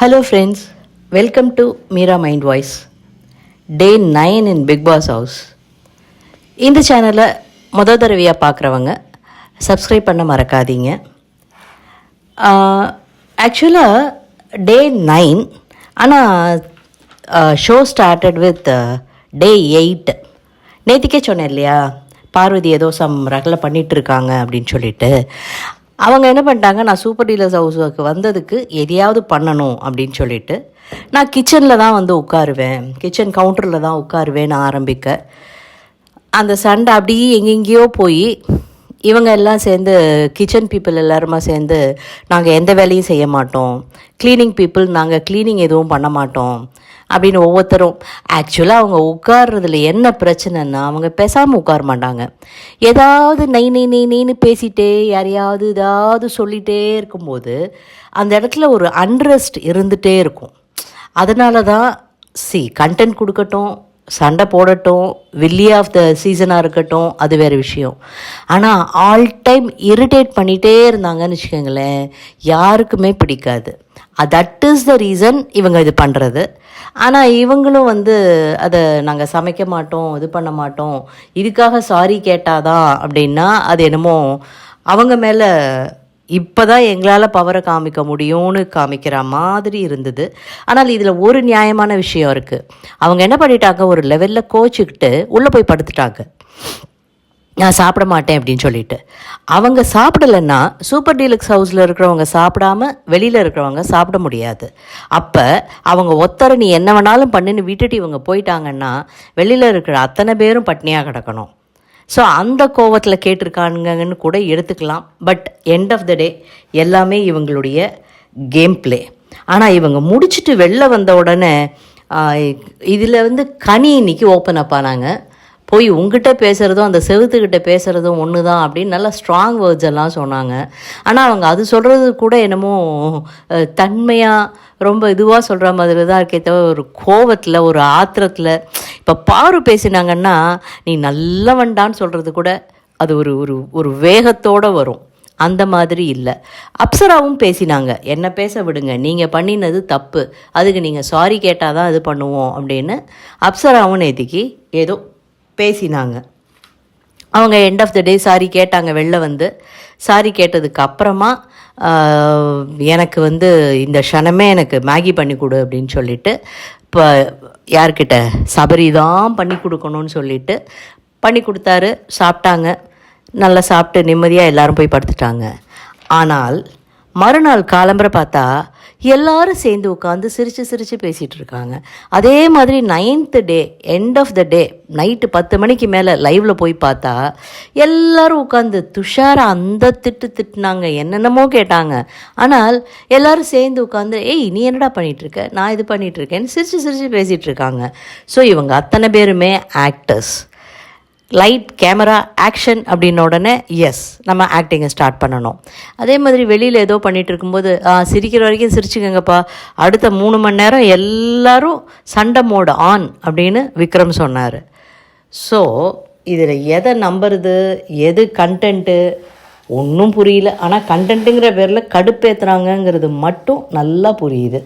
Hello friends, welcome to Meera Mind Voice. Day 9 in Big Boss House. இந்த சேனலை முதல் தடவையாக பார்க்குறவங்க சப்ஸ்கிரைப் பண்ண மறக்காதீங்க. ஆக்சுவலாக டே 9, ஆனால் ஷோ ஸ்டார்டட் வித் டே 8. நேற்றுக்கே சொன்னேன் இல்லையா, பார்வதி ஏதோ ரகலை பண்ணிகிட்ருக்காங்க அப்படின்னு சொல்லிட்டு. அவங்க என்ன பண்ணிட்டாங்க, நான் சூப்பர் டீலர்ஸ் ஹவுஸுக்கு வந்ததுக்கு எதையாவது பண்ணணும் அப்படின்னு சொல்லிட்டு நான் கிச்சனில் தான் வந்து உட்காருவேன், கிச்சன் கவுண்டரில் தான் உட்காருவேன் ஆரம்பிக்க. அந்த சண்டை அப்படியே எங்கெங்கேயோ போய் இவங்க எல்லாம் சேர்ந்து, கிச்சன் பீப்புள் எல்லாருமா சேர்ந்து, நாங்கள் எந்த வேலையும் செய்ய மாட்டோம், க்ளீனிங் பீப்புள் நாங்கள் க்ளீனிங் எதுவும் பண்ண மாட்டோம் அப்படின்னு ஒவ்வொருத்தரும். ஆக்சுவலாக அவங்க உட்கார்றதுல என்ன பிரச்சனைன்னா, அவங்க பேசாமல் உட்கார மாட்டாங்க. ஏதாவது நெய்னு பேசிகிட்டே யாரையாவது ஏதாவது சொல்லிகிட்டே இருக்கும்போது அந்த இடத்துல ஒரு அன்ரெஸ்ட் இருந்துகிட்டே இருக்கும். அதனால தான் கண்டென்ட் கொடுக்கட்டும், சண்டை போடட்டும், வில்லி ஆஃப் த சீசனாக இருக்கட்டும், அது வேறு விஷயம். ஆனால் ஆல் டைம் இரிட்டேட் பண்ணிகிட்டே இருந்தாங்கன்னு வச்சுக்கோங்களேன், யாருக்குமே பிடிக்காது. தட் இஸ் த ரீசன் இவங்க இது பண்ணுறது. ஆனால் இவங்களும் வந்து அதை நாங்கள் சமைக்க மாட்டோம், இது பண்ண மாட்டோம், இதுக்காக சாரி கேட்டாதான் அப்படின்னா அது என்னமோ அவங்க மேலே இப்போ தான் எங்களால் பவரை காமிக்க முடியும்னு காமிக்கிற மாதிரி இருந்தது. ஆனால் இதில் ஒரு நியாயமான விஷயம் இருக்குது. அவங்க என்ன பண்ணிட்டாங்க, ஒரு லெவலில் கோச்சிக்கிட்டு உள்ளே போய் படுத்துட்டாங்க, நான் சாப்பிட மாட்டேன் அப்படின்னு சொல்லிட்டு. அவங்க சாப்பிடலைன்னா சூப்பர் டீலக்ஸ் ஹவுஸில் இருக்கிறவங்க சாப்பிடாம வெளியில் இருக்கிறவங்க சாப்பிட முடியாது. அப்போ அவங்க ஒத்தரை நீ என்ன வேணாலும் பண்ணுன்னு விட்டுட்டு இவங்க போயிட்டாங்கன்னா வெளியில் இருக்கிற அத்தனை பேரும் பட்னியாக கிடக்கணும். ஸோ அந்த கோவத்தில் கேட்டிருக்கானுங்கன்னு கூட எடுத்துக்கலாம். பட் எண்ட் ஆஃப் த டே எல்லாமே இவங்களுடைய கேம் பிளே. ஆனால் இவங்க முடிச்சுட்டு வெளில வந்த உடனே இதில் வந்து கனி இன்னைக்கு ஓப்பன் அப் ஆனாங்க. போய் உங்ககிட்ட பேசுகிறதும் அந்த செவுத்துக்கிட்ட பேசுகிறதும் ஒன்று தான் அப்படின்னு நல்லா ஸ்ட்ராங் வேர்ட்ஸ் எல்லாம் சொன்னாங்க. ஆனால் அவங்க அது சொல்கிறது கூட என்னமோ தன்மையாக ரொம்ப இதுவாக சொல்கிற மாதிரி தான் இருக்கே தவிர ஒரு கோவத்தில், ஒரு ஆத்திரத்தில். இப்போ பாரு பேசினாங்கன்னா நீ நல்லவன்டான்னு சொல்கிறது கூட அது ஒரு ஒரு ஒரு வேகத்தோடு வரும். அந்த மாதிரி இல்லை. அப்சராவும் பேசினாங்க, என்ன பேச விடுங்க, நீங்கள் பண்ணினது தப்பு, அதுக்கு நீங்கள் சாரி கேட்டால் தான் இது பண்ணுவோம் அப்படின்னு அப்சராவும் நேத்திக்கு ஏதோ பேசினாங்க. அவங்க end of the day sorry கேட்டாங்க. வெளில வந்து சாரி கேட்டதுக்கு அப்புறமா எனக்கு வந்து இந்த க்ஷணமே எனக்கு மேகி பண்ணி கொடு அப்படின்னு சொல்லிட்டு, இப்போ யார்கிட்ட சபரி தான் பண்ணி கொடுக்கணும்னு சொல்லிட்டு பண்ணி கொடுத்தாரு. சாப்பிட்டாங்க, நல்லா சாப்பிட்டு நிம்மதியாக எல்லோரும் போய் படுத்துட்டாங்க. ஆனால் மறுநாள் காலம்பரை பார்த்தா எல்லாரும் சேர்ந்து உட்காந்து சிரித்து பேசிகிட்டு இருக்காங்க. அதே மாதிரி 9th day end of the day night 10 மணிக்கு மேலே லைவில் போய் பார்த்தா எல்லோரும் உட்காந்து துஷாரை அந்த திட்டுனாங்க, என்னென்னமோ கேட்டாங்க. ஆனால் எல்லோரும் சேர்ந்து உட்காந்து ஏய் நீ என்னடா பண்ணிகிட்ருக்க, நான் இது பண்ணிகிட்ருக்கேன்னு சிரித்து பேசிகிட்டு இருக்காங்க. ஸோ இவங்க அத்தனை பேருமே ஆக்டர்ஸ். லைட் கேமரா ஆக்ஷன் அப்படின்ன உடனே எஸ் நம்ம ஆக்டிங்கை ஸ்டார்ட் பண்ணணும். அதே மாதிரி வெளியில் ஏதோ பண்ணிகிட்டு இருக்கும்போது சிரிக்கிற வரைக்கும் சிரிச்சுக்கங்கப்பா, அடுத்த 3 மணி நேரம் எல்லோரும் சண்டை மோடு ஆன் அப்படின்னு விக்ரம் சொன்னார். ஸோ இதில் எதை நம்புறது, எது கண்டென்ட்டு ஒன்றும் புரியல. ஆனால் கண்டென்ட்டுங்கிற பேரில் கடுப்பேற்றுறாங்கங்கிறது மட்டும் நல்லா புரியுது.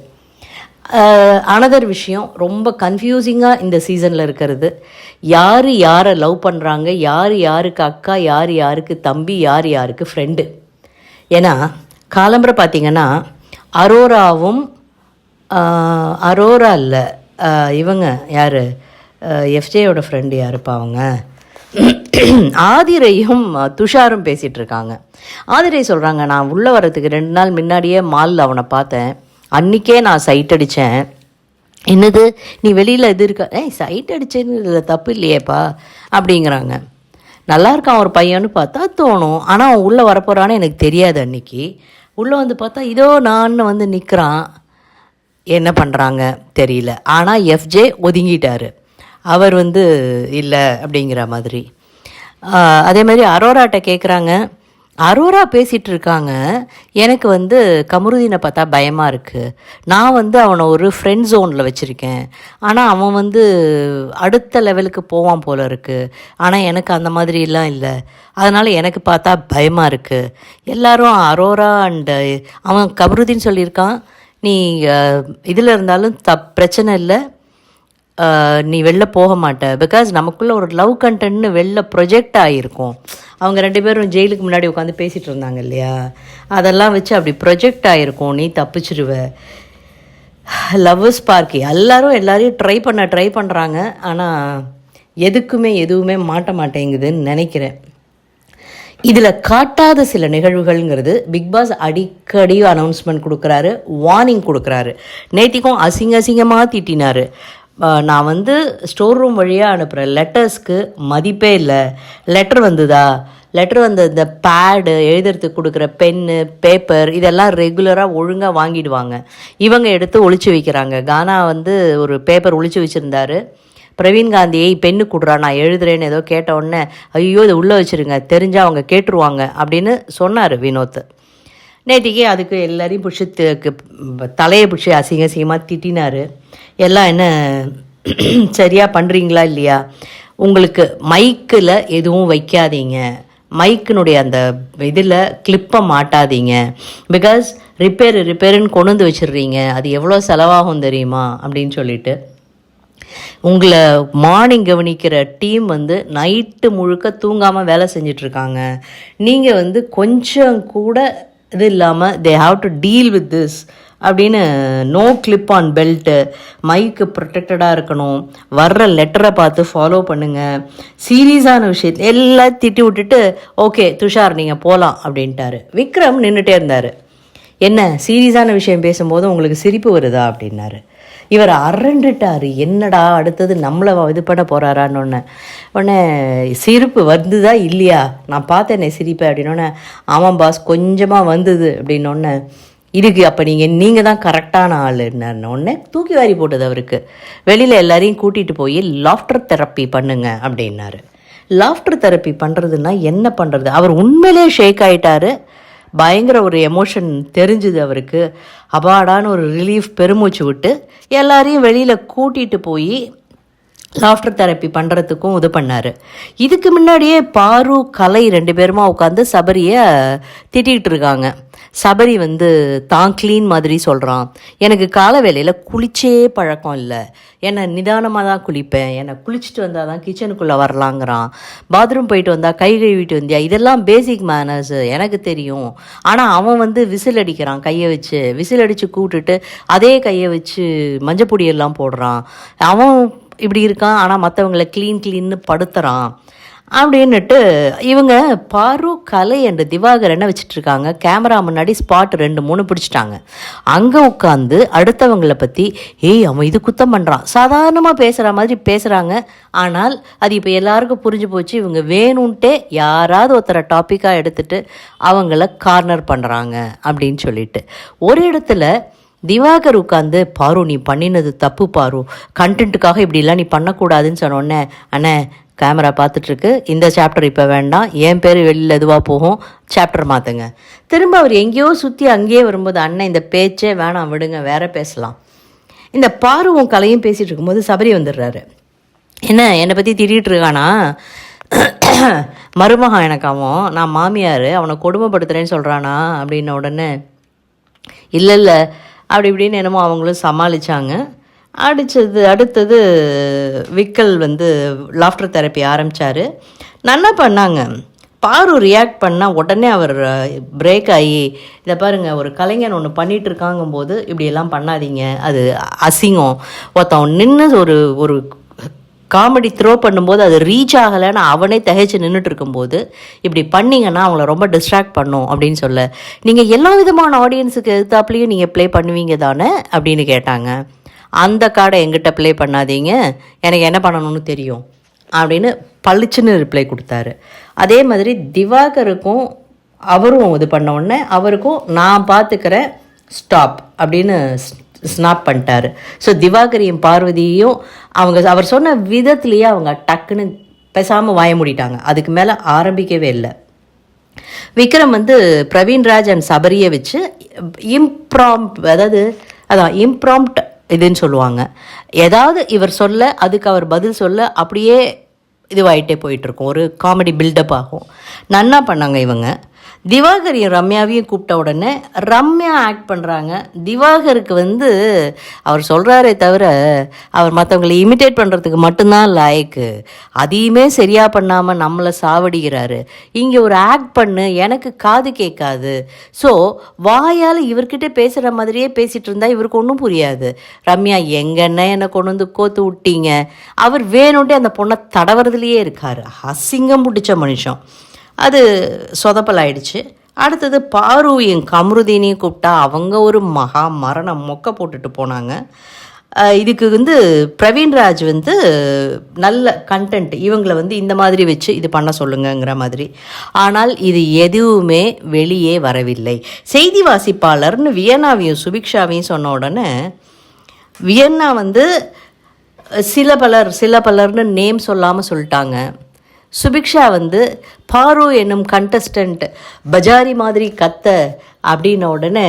அனதர் விஷயம் ரொம்ப கன்ஃபியூசிங்காக இந்த சீசனில் இருக்கிறது, யார் யாரை லவ் பண்ணுறாங்க, யார் யாருக்கு அக்கா, யார் யாருக்கு தம்பி, யார் யாருக்கு ஃப்ரெண்டு. ஏன்னா காலம்பரை பார்த்திங்கன்னா அரோரா இல்லை, இவங்க யார், எஃப்ஜேயோட ஃப்ரெண்டு யாருப்பா அவங்க, ஆதிரையும் துஷாரும் பேசிகிட்டு இருக்காங்க. ஆதிரை சொல்கிறாங்க, நான் உள்ளே வர்றதுக்கு 2 நாள் முன்னாடியே மாலில் அவனை பார்த்தேன், அன்றைக்கே நான் சைட் அடித்தேன். என்னது நீ வெளியில் இது இருக்க, சைட் அடித்தேன்னு இதில் தப்பு இல்லையேப்பா அப்படிங்கிறாங்க. நல்லா இருக்கான் ஒரு பையன்னு பார்த்தா தோணும். ஆனால் அவன் உள்ளே வரப்போகிறான்னு எனக்கு தெரியாது. அன்றைக்கி உள்ளே வந்து பார்த்தா இதோ நான் வந்து நிற்கிறான், என்ன பண்ணுறாங்க தெரியல. ஆனால் எஃப்ஜே ஒதுங்கிட்டார், அவர் வந்து இல்லை அப்படிங்கிற மாதிரி. அதே மாதிரி அரோராட்ட கேட்குறாங்க, அரோரா பேசிகிட்டு இருக்காங்க, எனக்கு வந்து கமருதீனை பார்த்தா பயமாக இருக்குது, நான் வந்து அவனை ஒரு ஃப்ரெண்ட் ஜோனில் வச்சுருக்கேன், ஆனால் அவன் வந்து அடுத்த லெவலுக்கு போவான் போல இருக்குது, ஆனால் எனக்கு அந்த மாதிரிலாம் இல்லை, அதனால் எனக்கு பார்த்தா பயமாக இருக்குது. எல்லோரும் அரோரா அண்டு அவன் கமருதீன் சொல்லியிருக்கான், நீ இதில் இருந்தாலும் பிரச்சனை இல்லை, நீ வெளில போக மாட்ட. பிகாஸ் நமக்குள்ளே ஒரு லவ் கண்டென்ட்னு வெளில ப்ரொஜெக்ட் ஆகிருக்கும். அவங்க 2 பேரும் ஜெயிலுக்கு முன்னாடி உட்காந்து பேசிகிட்டு இருந்தாங்க இல்லையா, அதெல்லாம் வச்சு அப்படி ப்ரொஜெக்ட் ஆகிருக்கும். நீ தப்பிச்சிருவ. லவ்வர்ஸ் பார்க்கி எல்லாரையும் ட்ரை பண்ணுறாங்க. ஆனால் எதுவுமே மாட்ட மாட்டேங்குதுன்னு நினைக்கிறேன். இதில் காட்டாத சில நிகழ்வுகள்ங்கிறது பிக் பாஸ் அடிக்கடி அனௌன்ஸ்மெண்ட் கொடுக்குறாரு, வார்னிங் கொடுக்குறாரு. நேத்திக்கும் அசிங்கமாக திட்டினார். நான் வந்து ஸ்டோர் ரூம் வழியாக அனுப்புகிற லெட்டர்ஸ்க்கு மதிப்பே இல்லை. லெட்டர் வந்த இந்த பேடு எழுதுறதுக்கு கொடுக்குற பென்னு பேப்பர் இதெல்லாம் ரெகுலராக ஒழுங்காக வாங்கிடுவாங்க. இவங்க எடுத்து ஒளிச்சு வைக்கிறாங்க. கானா வந்து ஒரு பேப்பர் ஒளிச்சு வச்சுருந்தாரு. பிரவீன் காந்தியை பெண்ணு கொடுறா நான் எழுதுறேன்னு ஏதோ கேட்ட உடனே ஐயோ இதை உள்ளே வச்சுருங்க, தெரிஞ்சால் அவங்க கேட்டுருவாங்க அப்படின்னு சொன்னார் வினோத். நேற்றுக்கே அதுக்கு எல்லாரையும் பிடிச்சி தலையை பிடிச்சி அசிங்கமாக திட்டினார். எல்லாம் என்ன சரியாக பண்ணுறீங்களா இல்லையா, உங்களுக்கு மைக்கில் எதுவும் வைக்காதீங்க, மைக்கினுடைய அந்த இதில் கிளிப்பை மாட்டாதீங்க, பிகாஸ் ரிப்பேருன்னு கொண்டு வந்து வச்சிடுறீங்க, அது எவ்வளோ செலவாகும் தெரியுமா அப்படின்னு சொல்லிட்டு உங்களை மார்னிங் கவனிக்கிற டீம் வந்து நைட்டு முழுக்க தூங்காமல் வேலை செஞ்சிட்ருக்காங்க. நீங்கள் வந்து கொஞ்சம் கூட இது இல்லாமல் they have to deal with this அப்படின்னு நோ கிளிப் ஆன் பெல்ட்டு, மைக்கு ப்ரொடெக்டடாக இருக்கணும், வர்ற லெட்டரை பார்த்து ஃபாலோ பண்ணுங்கள், சீரியஸான விஷயத்தை எல்லாம் திட்டி விட்டுட்டு ஓகே துஷார் நீங்கள் போகலாம் அப்படின்ட்டாரு. விக்ரம் நின்றுட்டே இருந்தார். என்ன சீரியஸான விஷயம் பேசும்போது உங்களுக்கு சிரிப்பு வருதா அப்படின்னாரு. இவர் அரண்டுட்டார். என்னடா அடுத்தது நம்மளை இது பண்ண போகிறாரான்னு உடனே சிரிப்பு வந்துதா இல்லையா, நான் பார்த்தேனே சிரிப்பேன் அப்படின்னோடனே ஆமாம் பாஸ் கொஞ்சமாக வந்தது அப்படின்னோடனே இதுக்கு அப்போ நீங்கள் தான் கரெக்டான ஆளுன்னு உடனே தூக்கி வாரி போட்டது அவருக்கு. வெளியில் எல்லாரையும் கூட்டிகிட்டு போய் லாஃப்டர் தெரப்பி பண்ணுங்க அப்படின்னாரு. லாஃப்டர் தெரப்பி பண்ணுறதுன்னா என்ன பண்ணுறது, அவர் உண்மையிலே ஷேக் ஆகிட்டார். பயங்கர ஒரு எமோஷன் தெரிஞ்சுது அவருக்கு. அபாடான்னு ஒரு ரிலீஃப் பெருமூச்சு விட்டு எல்லாரையும் வெளியில் கூட்டிகிட்டு போய் லாஃப்டர் தெரப்பி பண்ணுறதுக்கும் இது பண்ணார். இதுக்கு முன்னாடியே பாரு கலை 2 பேருமா உட்காந்து சபரியை திட்டிகிட்டு இருக்காங்க. சபரி வந்து தான் க்ளீன் மாதிரி சொல்கிறான், எனக்கு கால வேலையில் குளிச்சே பழக்கம் இல்லை, என்னை நிதானமாக தான் குளிப்பேன், என்னை குளிச்சுட்டு வந்தால் தான் கிச்சனுக்குள்ளே வரலாங்கிறான், பாத்ரூம் போயிட்டு வந்தால் கை கழுவிட்டு வந்தியா, இதெல்லாம் பேசிக் மேனர்ஸு எனக்கு தெரியும். ஆனால் அவன் வந்து விசில் அடிக்கிறான், கையை வச்சு விசில் அடித்து கூப்பிட்டுட்டு அதே கையை வச்சு மஞ்சப்பொடியெல்லாம் போடுறான், அவன் இப்படி இருக்கான். ஆனால் மற்றவங்களை க்ளீன்னு படுத்துகிறான் அப்படின்னுட்டு இவங்க பாரு கலை அண்ட் திவாகரனை வச்சுட்ருக்காங்க. கேமரா முன்னாடி ஸ்பாட் 2-3 பிடிச்சிட்டாங்க. அங்கே உட்காந்து அடுத்தவங்களை பற்றி அவன் இது குத்தம் பண்ணுறான் சாதாரணமாக பேசுகிற மாதிரி பேசுகிறாங்க. ஆனால் அது இப்போ எல்லாருக்கும் புரிஞ்சு போச்சு. இவங்க வேணும்ன்ட்டே யாராவது ஒருத்தரை டாப்பிக்காக எடுத்துகிட்டு அவங்கள கார்னர் பண்ணுறாங்க அப்படின்னு சொல்லிட்டு ஒரு இடத்துல திவாகர் உட்காந்து பாரு நீ பண்ணினது தப்பு பாரு, கண்டென்ட்டுக்காக இப்படிலாம் நீ பண்ணக்கூடாதுன்னு சொன்னோடனே அண்ணே கேமரா பார்த்துட்ருக்கு, இந்த சாப்டர் இப்போ வேண்டாம், என் பேர் வெளியில் எதுவாக போகும், சாப்டர் மாற்றுங்க. திரும்ப அவர் எங்கேயோ சுற்றி அங்கேயே வரும்போது அண்ணன் இந்த பேச்சே வேணாம் விடுங்க வேற பேசலாம். இந்த பாருவும் கலையும் பேசிகிட்டு இருக்கும்போது சபரி வந்துடுறாரு. என்னை பற்றி திட்டிகிட்டு இருக்கானா, மருமகன் எனக்கு அவன், நான் மாமியார், அவனை கொடுமைப்படுத்துகிறேன்னு சொல்கிறானா அப்படின்ன உடனே இல்லை அப்படி இப்படின்னு என்னமோ அவங்களும் சமாளித்தாங்க. அடுத்தது விக்கல் வந்து லாஃப்டர் தெரப்பி ஆரம்பித்தார். நல்லா பண்ணாங்க. பாரு ரியாக்ட் பண்ணால் உடனே அவர் பிரேக் ஆகி இதை பாருங்கள் ஒரு கலைஞன் ஒன்று பண்ணிகிட்டு இருக்காங்கும்போது இப்படியெல்லாம் பண்ணாதீங்க, அது அசிங்கம், ஒருத்தன் நின்று ஒரு காமெடி த்ரோ பண்ணும்போது அது ரீச் ஆகலைன்னு அவனே தகைச்சு நின்றுட்டு இருக்கும்போது இப்படி பண்ணிங்கன்னா அவங்கள ரொம்ப டிஸ்ட்ராக்ட் பண்ணும் அப்படின்னு சொல்ல, நீங்கள் எல்லா விதமான ஆடியன்ஸுக்கு எதிர்த்தாப்புலேயும் நீங்கள் ப்ளே பண்ணுவீங்க தானே அப்படின்னு கேட்டாங்க. அந்த கார்டை எங்கிட்ட ப்ளே பண்ணாதீங்க, எனக்கு என்ன பண்ணணும்னு தெரியும் அப்படின்னு பளிச்சுன்னு ரிப்ளை கொடுத்தாரு. அதே மாதிரி திவாகருக்கும் அவரும் இது பண்ண உடனே அவருக்கும் நான் பார்த்துக்கிறேன் ஸ்டாப் அப்படின்னு ஸ்னாப் பண்ணிட்டாரு. ஸோ திவாகரையும் பார்வதியையும் அவர் சொன்ன விதத்துலேயே அவங்க டக்குன்னு பேசாமல் வாய மூடிட்டாங்க. அதுக்கு மேலே ஆரம்பிக்கவே இல்லை. விக்ரம் வந்து பிரவீன்ராஜ் அண்ட் சபரியை வச்சு இம்ப்ராம்ப்ட் இதுன்னு சொல்லுவாங்க. ஏதாவது இவர் சொல்ல அதுக்கு அவர் பதில் சொல்ல அப்படியே இதுவாகிட்டே போயிட்டுருக்கும், ஒரு காமெடி பில்டப் ஆகும். நன்னா பண்ணாங்க இவங்க. திவாகரையும் ரம்யாவையும் கூப்பிட்ட உடனே ரம்யா ஆக்ட் பண்ணுறாங்க. திவாகருக்கு வந்து அவர் சொல்கிறாரே தவிர அவர் மற்றவங்களை இமிட்டேட் பண்ணுறதுக்கு மட்டும்தான் லாய்க்கு. அதையுமே சரியாக பண்ணாமல் நம்மளை சாவடிக்கிறாரு. இங்கே ஒரு ஆக்ட் பண்ணு, எனக்கு காது கேட்காது. ஸோ வாயால் இவர்கிட்ட பேசுகிற மாதிரியே பேசிகிட்டு இருந்தால் இவருக்கு ஒன்றும் புரியாது. ரம்யா எங்கன்னா என்னை கொண்டு வந்து கோத்து விட்டீங்க. அவர் வேணும்ட்டே அந்த பொண்ணை தடவுறதுலையே இருக்கார். அசிங்கம் பிடிச்ச மனுஷன். அது சொதப்பலாயிடுச்சு. அடுத்தது பாரு என் கமருதீனையும் கூப்பிட்டா அவங்க ஒரு மகா மரணம் மொக்க போட்டுட்டு போனாங்க. இதுக்கு வந்து பிரவீன்ராஜ் வந்து நல்ல கண்டென்ட் இவங்களை வந்து இந்த மாதிரி வச்சு இது பண்ண சொல்லுங்கிற மாதிரி. ஆனால் இது எதுவுமே வெளியே வரவில்லை. செய்தி வாசிப்பாளர்னு வியன்னாவையும் சுபிக்ஷாவையும் சொன்ன உடனே வியன்னா வந்து சில பலர்னு நேம் சொல்லாமல் சொல்லிட்டாங்க. சுபிக்ஷா வந்து பாரு என்னும் கண்டஸ்டண்ட் பஜாரி மாதிரி கத்த அப்படின்ன உடனே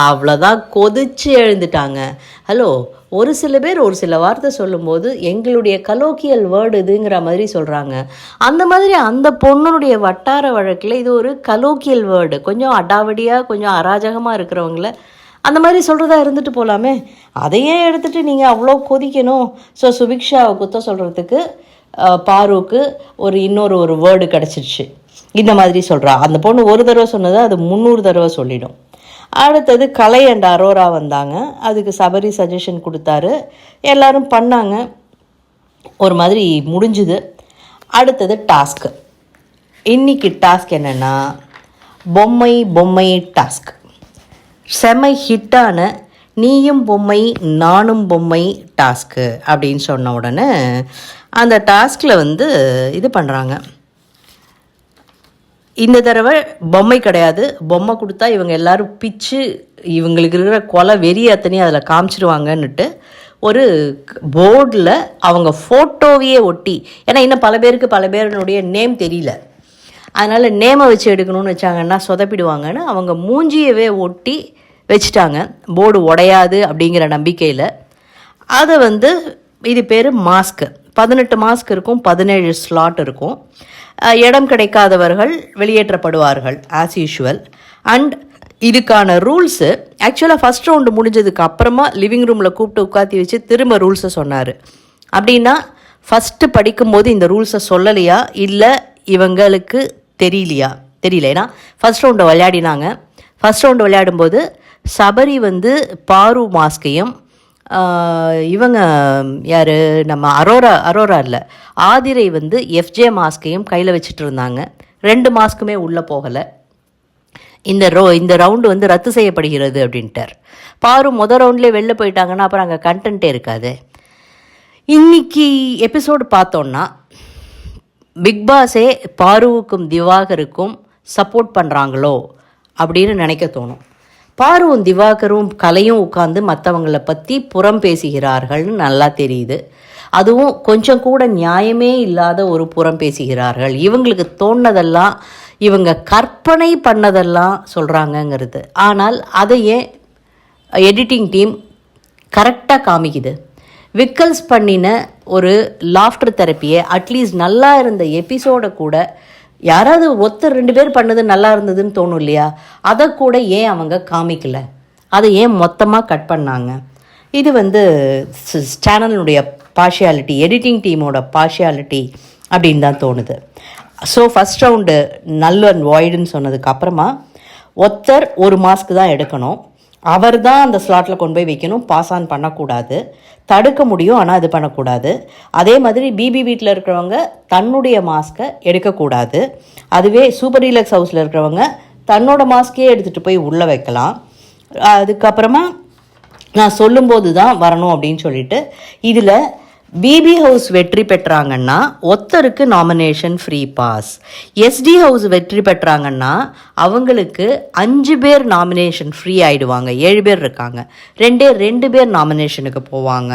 அவ்வளோதான் கொதிச்சு எழுந்துட்டாங்க. ஹலோ, ஒரு சில பேர் ஒரு சில வார்த்தை சொல்லும்போது எங்களுடைய கலோக்கியல் வேர்டு இதுங்கிற மாதிரி சொல்கிறாங்க. அந்த மாதிரி அந்த பொண்ணுடைய வட்டார வழக்கில் இது ஒரு கலோக்கியல் வேர்டு. கொஞ்சம் அடாவடியாக கொஞ்சம் அராஜகமாக இருக்கிறவங்கள அந்த மாதிரி சொல்கிறதா இருந்துட்டு போகலாமே. அதையே எடுத்துகிட்டு நீங்கள் அவ்வளோ கொதிக்கணும். ஸோ சுபிக்ஷாவை குத்த சொல்கிறதுக்கு பாருக்கு இன்னொரு வேர்டு கிடச்சிருச்சு. இந்த மாதிரி சொல்கிறா. அந்த பொண்ணு ஒரு தடவை சொன்னதை அது 300 தடவை சொல்லிடும். அடுத்தது கலை அண்ட் அரோரா வந்தாங்க. அதுக்கு சபரி சஜஷன் கொடுத்தாரு. எல்லோரும் பண்ணாங்க. ஒரு மாதிரி முடிஞ்சுது. அடுத்தது டாஸ்க்கு. இன்றைக்கி டாஸ்க் என்னென்னா பொம்மை டாஸ்க். செமை ஹிட்டான நீயும் பொம்மை நானும் பொம்மை டாஸ்க்கு அப்படின்னு சொன்ன உடனே அந்த டாஸ்கில் வந்து இது பண்ணுறாங்க. இந்த தடவை பொம்மை கிடையாது. பொம்மை கொடுத்தா இவங்க எல்லோரும் பிச்சு இவங்களுக்கு இருக்கிற கொலை வெறி அத்தனையும் அதில் காமிச்சிருவாங்கன்னுட்டு ஒரு போர்டில் அவங்க ஃபோட்டோவையே ஒட்டி, ஏன்னா இன்னும் பல பேருனுடைய நேம் தெரியல, அதனால் நேமை வச்சு எடுக்கணும்னு வச்சாங்கன்னா சொதப்பிடுவாங்கன்னு அவங்க மூஞ்சியவே ஒட்டி வச்சுட்டாங்க. போர்டு உடையாது அப்படிங்கிற நம்பிக்கையில். அதை வந்து இது பேர் மாஸ்க்கு. 18 மாஸ்க் இருக்கும், 17 ஸ்லாட் இருக்கும். இடம் கிடைக்காதவர்கள் வெளியேற்றப்படுவார்கள் ஆஸ் யூஷுவல். அண்ட் இதுக்கான ரூல்ஸு ஆக்சுவலாக ஃபஸ்ட் ரவுண்டு முடிஞ்சதுக்கு அப்புறமா லிவிங் ரூமில் கூப்பிட்டு உட்காத்தி வச்சு திரும்ப ரூல்ஸை சொன்னார். அப்படின்னா ஃபஸ்ட்டு படிக்கும்போது இந்த ரூல்ஸை சொல்லலையா இல்லை இவங்களுக்கு தெரியல. ஏன்னா ஃபஸ்ட் ரவுண்டை விளையாடினாங்க. ஃபஸ்ட் ரவுண்டு விளையாடும்போது சபரி வந்து பாரு மாஸ்கையும் இவங்க யார் நம்ம அரோரா இல்லை ஆதிரை வந்து எஃப்ஜே மாஸ்கையும் கையில் வச்சுட்டு இருந்தாங்க. 2 மாஸ்க்குமே உள்ளே போகலை. இந்த ரவுண்டு வந்து ரத்து செய்யப்படுகிறது அப்படின்ட்டார். பாரு முதல் ரவுண்ட்லேயே வெளில போயிட்டாங்கன்னா அப்புறம் அங்கே கண்டென்ட்டே இருக்காது. இன்றைக்கி எபிசோடு பார்த்தோன்னா பிக்பாஸே பாருவுக்கும் திவாகருக்கும் சப்போர்ட் பண்ணுறாங்களோ அப்படின்னு நினைக்க தோணும். பாருவும் திவாகரும் கலையும் உட்காந்து மற்றவங்களை பற்றி புறம் பேசுகிறார்கள்னு நல்லா தெரியுது. அதுவும் கொஞ்சம் கூட நியாயமே இல்லாத ஒரு புறம் பேசுகிறார்கள். இவங்களுக்கு தோணுனதெல்லாம் இவங்க கற்பனை பண்ணதெல்லாம் சொல்கிறாங்கங்கிறது. ஆனால் அதையே எடிட்டிங் டீம் கரெக்டாக காமிக்குது. விக்கல்ஸ் பண்ணின ஒரு லாஃப்டர் தெரப்பியை அட்லீஸ்ட் நல்லா இருந்த எபிசோடை கூட யாராவது 2 பேர் பண்ணது நல்லா இருந்ததுன்னு தோணும் இல்லையா, அதை கூட ஏன் அவங்க காமிக்கல, அதை ஏன் மொத்தமாக கட் பண்ணாங்க? இது வந்து சேனலுடைய பார்ஷியாலிட்டி, எடிட்டிங் டீமோட பார்ஷியாலிட்டி அப்படின்னு தான் தோணுது. So first round null and வாய்டுன்னு சொன்னதுக்கப்புறமா ஒரு மாஸ்க்கு தான் எடுக்கணும். அவர் தான் அந்த ஸ்லாட்டில் கொண்டு போய் வைக்கணும். பாஸ் ஆன் பண்ணக்கூடாது. தடுக்க முடியும், ஆனால் இது பண்ணக்கூடாது. அதே மாதிரி பிபி வீட்டில் இருக்கிறவங்க தன்னுடைய மாஸ்க்கை எடுக்கக்கூடாது. அதுவே சூப்பர் டீலக்ஸ் ஹவுஸில் இருக்கிறவங்க தன்னோட மாஸ்க்கே எடுத்துகிட்டு போய் உள்ளே வைக்கலாம். அதுக்கப்புறமா நான் சொல்லும்போது தான் வரணும் அப்படின்னு சொல்லிட்டு இதில் பிபி ஹவுஸ் வெற்றி பெற்றாங்கன்னா ஒருத்தருக்கு நாமினேஷன் ஃப்ரீ பாஸ். எஸ்டி ஹவுஸ் வெற்றி பெற்றாங்கன்னா அவங்களுக்கு 5 பேர் நாமினேஷன் ஃப்ரீ ஆகிடுவாங்க. 7 பேர் இருக்காங்க, 2 பேர் நாமினேஷனுக்கு போவாங்க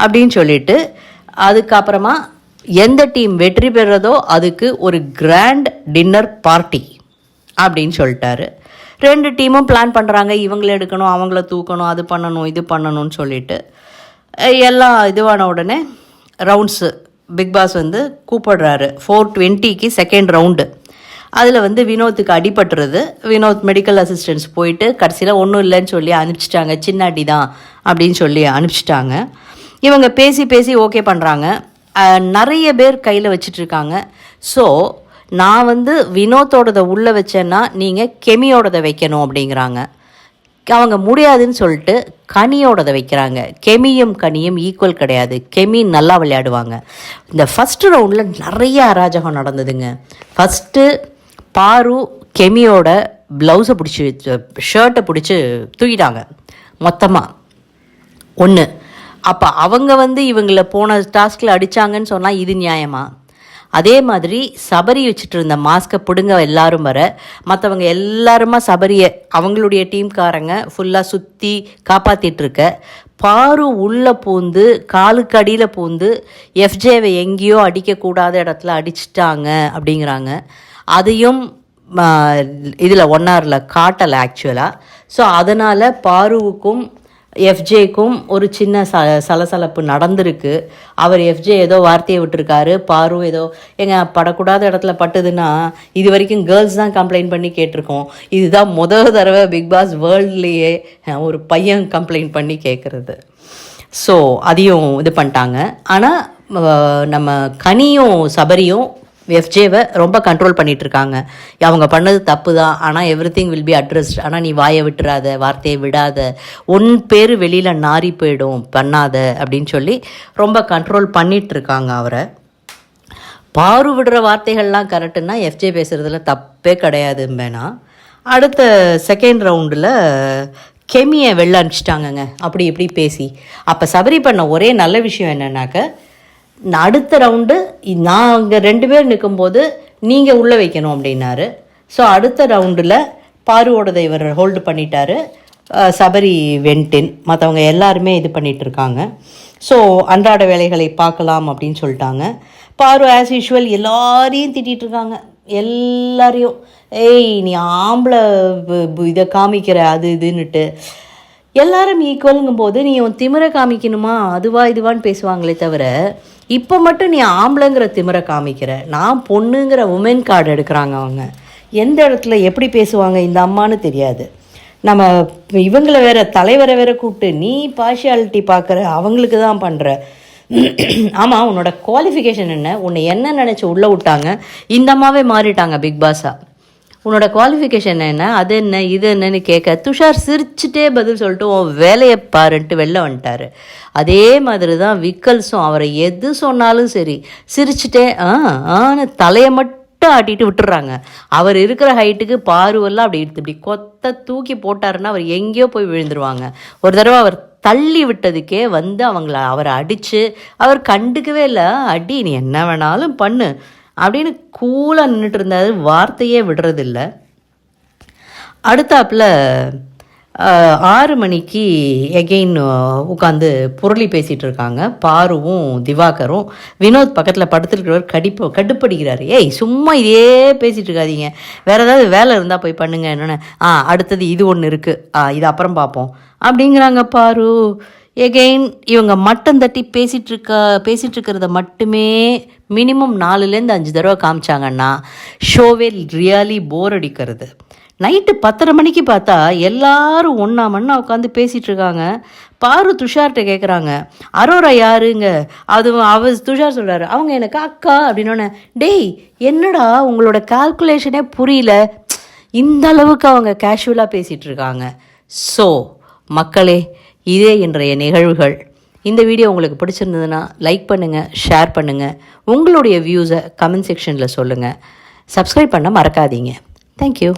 அப்படின்னு சொல்லிட்டு, அதுக்கப்புறமா எந்த டீம் வெற்றி பெறதோ அதுக்கு ஒரு கிராண்ட் டின்னர் பார்ட்டி அப்படின்னு சொல்லிட்டாரு. 2 டீமும் பிளான் பண்ணுறாங்க. இவங்கள எடுக்கணும், அவங்கள தூக்கணும், அது பண்ணணும், இது பண்ணணும்னு சொல்லிட்டு எல்லாம் இதுவான உடனே ரவுண்ட்ஸு பிக் பாஸ் வந்து கூப்பிடுறாரு. 4:20க்கு செகண்ட் ரவுண்டு. அதில் வந்து வினோத்துக்கு அடிபட்டுறது. வினோத் மெடிக்கல் அசிஸ்டன்ஸ் போயிட்டு கடைசியில் ஒன்றும் இல்லைன்னு சொல்லி அனுப்பிச்சிட்டாங்க. சின்ன அடி தான் அப்படின்னு சொல்லி அனுப்பிச்சிட்டாங்க. இவங்க பேசி பேசி ஓகே பண்ணுறாங்க. நிறைய பேர் கையில் வச்சிட்ருக்காங்க. ஸோ நான் வந்து வினோத்தோடதை உள்ளே வச்சேன்னா நீங்கள் கெமியோடதை வைக்கணும் அப்படிங்கிறாங்க. அவங்க முடியாதுன்னு சொல்லிட்டு கனியோடதை வைக்கிறாங்க. கெமியும் கனியும் ஈக்குவல் கிடையாது. கெமி நல்லா விளையாடுவாங்க. இந்த ஃபஸ்ட்டு ரவுண்டில் நிறைய அராஜகம் நடந்ததுங்க. ஃபஸ்ட்டு பாரு கெமியோட ப்ளவுஸை பிடிச்சி ஷர்ட்டை பிடிச்சி தூக்கிட்டாங்க மொத்தமாக ஒன்று. அப்போ அவங்க வந்து இவங்கள போன டாஸ்கில் அடித்தாங்கன்னு சொன்னால் இது நியாயமா? அதே மாதிரி சபரி வச்சுட்டு இருந்த மாஸ்கை பிடுங்க எல்லாரும் வர, மற்றவங்க எல்லாருமா சபரியை அவங்களுடைய டீம்காரங்க ஃபுல்லாக சுற்றி காப்பாற்றிட்டுருக்க, பாரு உள்ளே பூந்து காலுக்கு அடியில் பூந்து எஃப்ஜேவை எங்கேயோ அடிக்கக்கூடாத இடத்துல அடிச்சிட்டாங்க அப்படிங்கிறாங்க. அதையும் இதில் ஒன்னாரில் காட்டலை ஆக்சுவலாக. ஸோ அதனால் பாருவுக்கும் எஃப்ஜேக்கும் ஒரு சின்ன சலசலப்பு நடந்திருக்கு. அவர் எஃப்ஜே ஏதோ வார்த்தையை விட்டுருக்காரு, பாரு ஏதோ படக்கூடாத இடத்துல பட்டுதுன்னா இது வரைக்கும் கேர்ள்ஸ் தான் கம்ப்ளைண்ட் பண்ணி கேட்டிருக்கோம். இதுதான் முதல் தடவை பிக் பாஸ் வேர்ல்ட்லேயே ஒரு பையன் கம்ப்ளைண்ட் பண்ணி கேட்குறது. ஸோ அதையும் இது பண்ணிட்டாங்க. ஆனால் நம்ம கனியும் சபரியும் எஃப்ஜேவை ரொம்ப கண்ட்ரோல் பண்ணிகிட்ருக்காங்க. அவங்க பண்ணது தப்பு தான், ஆனால் every thing will be addressed. ஆனால் நீ வாயை விட்டுறாத, வார்த்தையை விடாத, உன் பேர் வெளியில் நாரி போயிடும், பண்ணாத அப்படின்னு சொல்லி ரொம்ப கண்ட்ரோல் பண்ணிகிட்ருக்காங்க அவரை. பாரு விடுற வார்த்தைகள்லாம் கரெக்டுன்னா எஃப்ஜே பேசுகிறதுல தப்பே கிடையாதும்பேனா. அடுத்த செகண்ட் ரவுண்டில் கெமியை வெளில அனுப்பிச்சிட்டாங்கங்க அப்படி இப்படி பேசி. அப்போ சபரி பண்ண ஒரே நல்ல விஷயம் என்னன்னாக்க, அடுத்த ரவுண்டு நான் அங்கே 2 பேர் நிற்கும்போது நீங்கள் உள்ளே வைக்கணும் அப்படின்னாரு. ஸோ அடுத்த ரவுண்டில் பாருவோடதை இவர் ஹோல்டு பண்ணிட்டாரு. சபரி வென்டின், மற்றவங்க எல்லாருமே இது பண்ணிகிட்ருக்காங்க. ஸோ அன்றாட வேலைகளை பார்க்கலாம் அப்படின்னு சொல்லிட்டாங்க. பாரு ஆஸ் யூஷுவல் எல்லாரையும் திட்டிகிட்ருக்காங்க. எல்லாரையும் ஏய் நீ ஆம்பளை இதை காமிக்கிற அது இதுன்னுட்டு. எல்லாரும் ஈக்குவலுங்கும் போது நீ உன் திமிரை காமிக்கணுமா அதுவா இதுவான்னு பேசுவாங்களே தவிர, இப்போ மட்டும் நீ ஆம்பளைங்கிற திமிரை காமிக்கிற, நான் பொண்ணுங்கிற உமன் கார்டு எடுக்கிறாங்க. அவங்க எந்த இடத்துல எப்படி பேசுவாங்க இந்த அம்மானு தெரியாது. நம்ம இவங்களை வேற தலைவரை வேற கூப்பிட்டு நீ பார்ஷியாலிட்டி பார்க்குற, அவங்களுக்கு தான் பண்ணுற. ஆமாம், உன்னோட குவாலிஃபிகேஷன் என்ன? உன்னை என்ன நினச்சி உள்ளே விட்டாங்க? இந்த அம்மாவே மாறிட்டாங்க பிக் பாஸாக. உன்னோட குவாலிஃபிகேஷன் என்ன, அது என்ன, இது என்னன்னு கேட்க துஷார் சிரிச்சுட்டே பதில் சொல்லிட்டு உன் வேலையை பாருன்ட்டு வெளில வந்துட்டார். அதே மாதிரி தான் விக்கல்ஸும் அவரை எது சொன்னாலும் சரி சிரிச்சுட்டே ஆன்னு தலையை மட்டும் ஆட்டிட்டு விட்டுறாங்க. அவர் இருக்கிற ஹைட்டுக்கு பாருவெல்லாம் அப்படி இப்படி கொத்த தூக்கி போட்டாருன்னா அவர் எங்கேயோ போய் விழுந்துருவாங்க. ஒரு தடவை அவர் தள்ளி விட்டதுக்கே வந்து அவரை அடித்து அவர் கண்டுக்கவே இல்லை. அடி நீ என்ன வேணாலும் பண்ணு அப்படின்னு கூலாக நின்றுட்டு இருந்தாரு, வார்த்தையே விடுறதில்ல. அடுத்தாப்பில் 6 மணிக்கு எகெயின் உட்காந்து புரளி பேசிகிட்டு இருக்காங்க. பாருவும் திவாகரும். வினோத் பக்கத்தில் படுத்துருக்கிறவர் கடுப்படிக்கிறாரு. ஏய் சும்மா இதே பேசிகிட்டு இருக்காதீங்க, வேறு ஏதாவது வேலை இருந்தால் போய் பண்ணுங்க. என்னென்ன அடுத்தது இது ஒன்று இருக்குது, இது அப்புறம் பார்ப்போம் அப்படிங்கிறாங்க பாரு. எகெயின் இவங்க மட்டம் தட்டி பேசிகிட்டு இருக்கிறத மட்டுமே மினிமம் 4லேருந்து 5 தடவை காமிச்சாங்கன்னா ஷோவே ரியலி போர் அடிக்கிறது. நைட்டு 10:30 மணிக்கு பார்த்தா எல்லாரும் ஒன்றா மண்ணா உட்காந்து பேசிகிட்டு இருக்காங்க. பாரு துஷார்கிட்ட கேட்குறாங்க, அரோரா யாருங்க? அவர் துஷார் சொல்கிறாரு, அவங்க எனக்கு அக்கா அப்படின்னோடனே, டேய் என்னடா உங்களோட கால்குலேஷனே புரியல, இந்த அளவுக்கு அவங்க கேஷுவலாக பேசிகிட்டு இருக்காங்க. ஸோ மக்களே, இதே இன்றைய நிகழ்வுகள். இந்த வீடியோ உங்களுக்கு பிடிச்சிருந்ததுன்னா லைக் பண்ணுங்கள், ஷேர் பண்ணுங்கள், உங்களுடைய வியூஸை கமெண்ட் செக்ஷனில் சொல்லுங்கள். சப்ஸ்கிரைப் பண்ண மறக்காதீங்க. தேங்க்யூ.